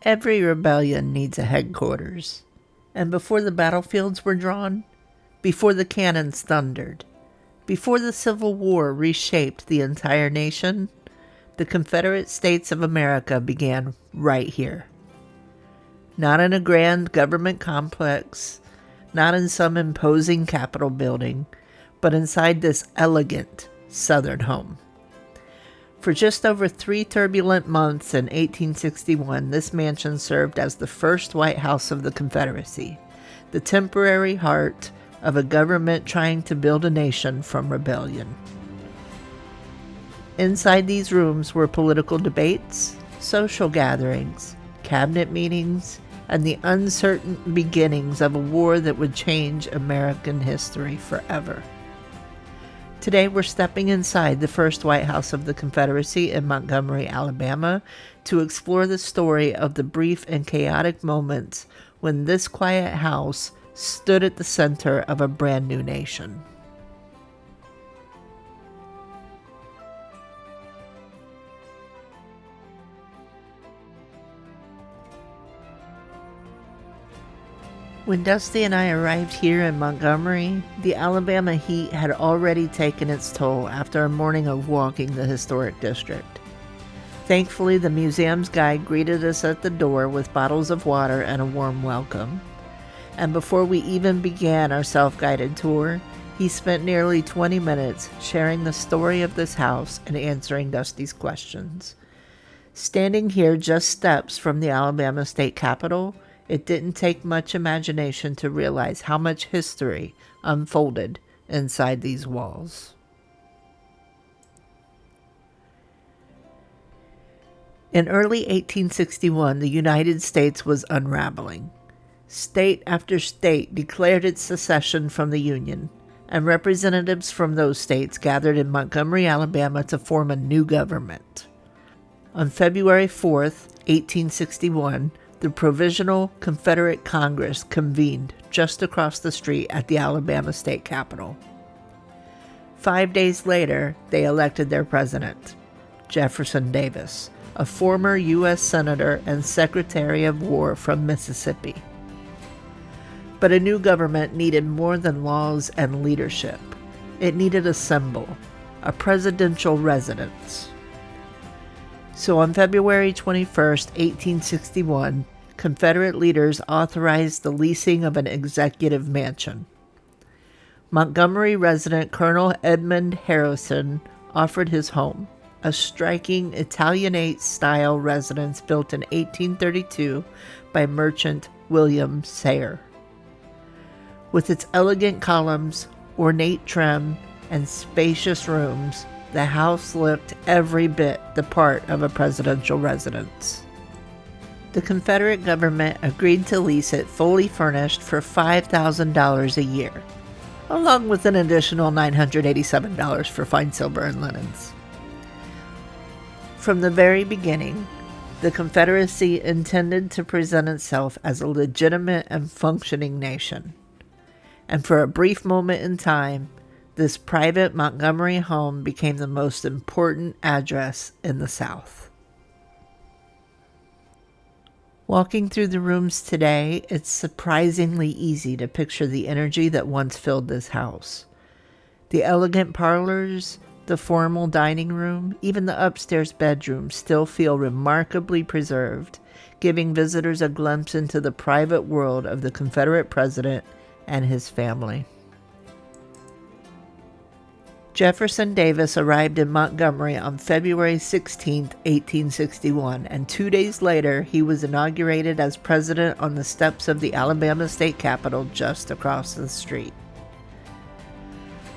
Every rebellion needs a headquarters. And before the battlefields were drawn, before the cannons thundered, before the Civil War reshaped the entire nation, the Confederate States of America began right here. Not in a grand government complex, not in some imposing Capitol building, but inside this elegant Southern home. For just over 3 turbulent months in 1861, this mansion served as the first White House of the Confederacy, the temporary heart of a government trying to build a nation from rebellion. Inside these rooms were political debates, social gatherings, cabinet meetings, and the uncertain beginnings of a war that would change American history forever. Today we're stepping inside the first White House of the Confederacy in Montgomery, Alabama, to explore the story of the brief and chaotic moments when this quiet house stood at the center of a brand new nation. When Dusty and I arrived here in Montgomery, the Alabama heat had already taken its toll after a morning of walking the historic district. Thankfully, the museum's guide greeted us at the door with bottles of water and a warm welcome. And before we even began our self-guided tour, he spent nearly 20 minutes sharing the story of this house and answering Dusty's questions. Standing here just steps from the Alabama State Capitol, it didn't take much imagination to realize how much history unfolded inside these walls. In early 1861, the United States was unraveling. State after state declared its secession from the Union, and representatives from those states gathered in Montgomery, Alabama to form a new government. On February 4th, 1861, the Provisional Confederate Congress convened just across the street at the Alabama State Capitol. 5 days later, they elected their president, Jefferson Davis, a former U.S. Senator and Secretary of War from Mississippi. But a new government needed more than laws and leadership. It needed a symbol, a presidential residence. So on February 21st, 1861, Confederate leaders authorized the leasing of an executive mansion. Montgomery resident Colonel Edmund Harrison offered his home, a striking Italianate-style residence built in 1832 by merchant William Sayre. With its elegant columns, ornate trim, and spacious rooms, the house looked every bit the part of a presidential residence. The Confederate government agreed to lease it fully furnished for $5,000 a year, along with an additional $987 for fine silver and linens. From the very beginning, the Confederacy intended to present itself as a legitimate and functioning nation. And for a brief moment in time, this private Montgomery home became the most important address in the South. Walking through the rooms today, it's surprisingly easy to picture the energy that once filled this house. The elegant parlors, the formal dining room, even the upstairs bedroom still feel remarkably preserved, giving visitors a glimpse into the private world of the Confederate president and his family. Jefferson Davis arrived in Montgomery on February 16, 1861, and 2 days later he was inaugurated as president on the steps of the Alabama State Capitol just across the street.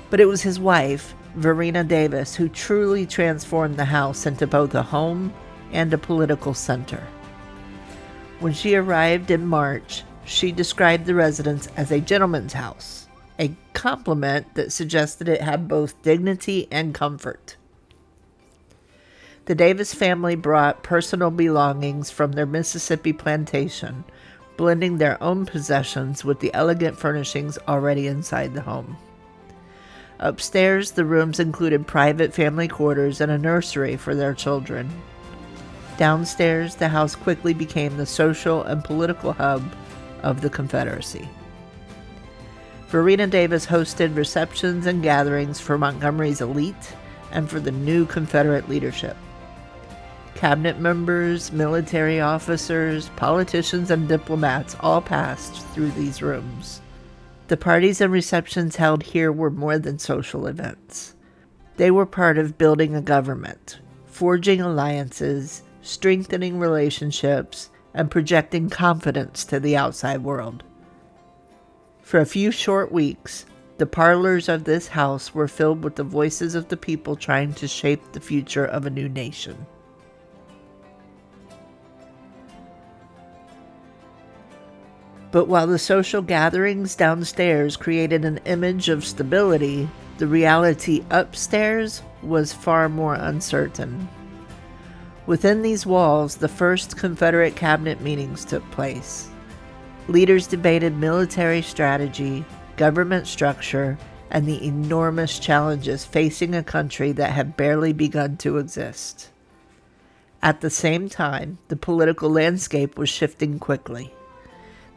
But it was his wife, Varina Davis, who truly transformed the house into both a home and a political center. When she arrived in March, she described the residence as a gentleman's house, a compliment that suggested it had both dignity and comfort. The Davis family brought personal belongings from their Mississippi plantation, blending their own possessions with the elegant furnishings already inside the home. Upstairs, the rooms included private family quarters and a nursery for their children. Downstairs, the house quickly became the social and political hub of the Confederacy. Varina Davis hosted receptions and gatherings for Montgomery's elite and for the new Confederate leadership. Cabinet members, military officers, politicians, and diplomats all passed through these rooms. The parties and receptions held here were more than social events. They were part of building a government, forging alliances, strengthening relationships, and projecting confidence to the outside world. For a few short weeks, the parlors of this house were filled with the voices of the people trying to shape the future of a new nation. But while the social gatherings downstairs created an image of stability, the reality upstairs was far more uncertain. Within these walls, the first Confederate cabinet meetings took place. Leaders debated military strategy, government structure, and the enormous challenges facing a country that had barely begun to exist. At the same time, the political landscape was shifting quickly.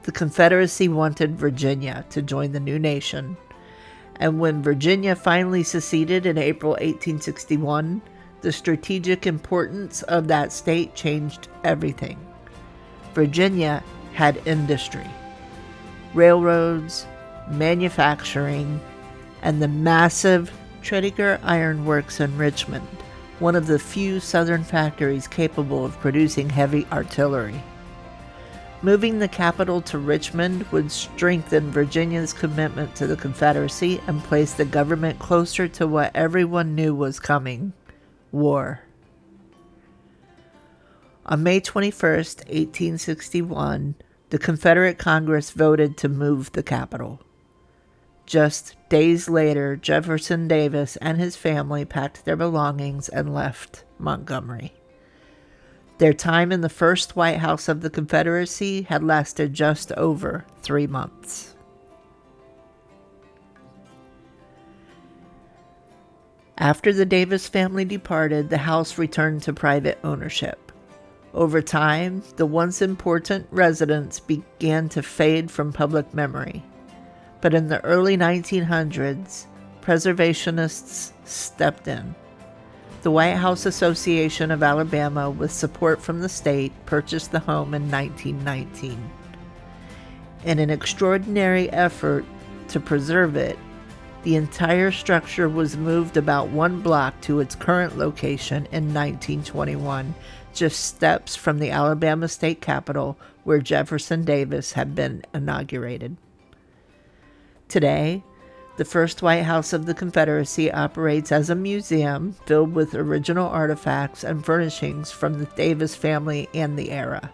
The Confederacy wanted Virginia to join the new nation, and when Virginia finally seceded in April 1861, the strategic importance of that state changed everything. Virginia had industry, railroads, manufacturing, and the massive Tredegar Iron Works in Richmond, one of the few Southern factories capable of producing heavy artillery. Moving the capital to Richmond would strengthen Virginia's commitment to the Confederacy and place the government closer to what everyone knew was coming: war. On May 21st, 1861, the Confederate Congress voted to move the capital. Just days later, Jefferson Davis and his family packed their belongings and left Montgomery. Their time in the first White House of the Confederacy had lasted just over 3 months. After the Davis family departed, the house returned to private ownership. Over time, the once important residence began to fade from public memory. But in the early 1900s, preservationists stepped in. The White House Association of Alabama, with support from the state, purchased the home in 1919. In an extraordinary effort to preserve it, the entire structure was moved about 1 block to its current location in 1921, just steps from the Alabama State Capitol, where Jefferson Davis had been inaugurated. Today, the first White House of the Confederacy operates as a museum filled with original artifacts and furnishings from the Davis family and the era.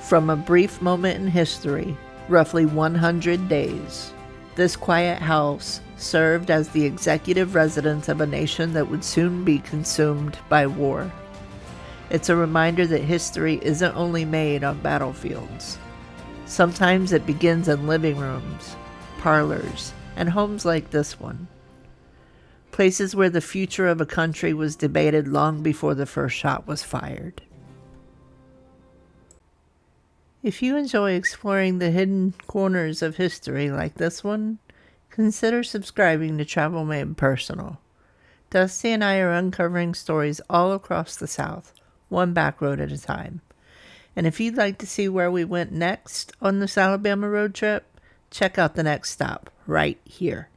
From a brief moment in history, roughly 100 days, this quiet house served as the executive residence of a nation that would soon be consumed by war. It's a reminder that history isn't only made on battlefields. Sometimes it begins in living rooms, parlors, and homes like this one. Places where the future of a country was debated long before the first shot was fired. If you enjoy exploring the hidden corners of history like this one, consider subscribing to Travel Made Personal. Dusty and I are uncovering stories all across the South, one backroad at a time. And if you'd like to see where we went next on this Alabama road trip, check out the next stop right here.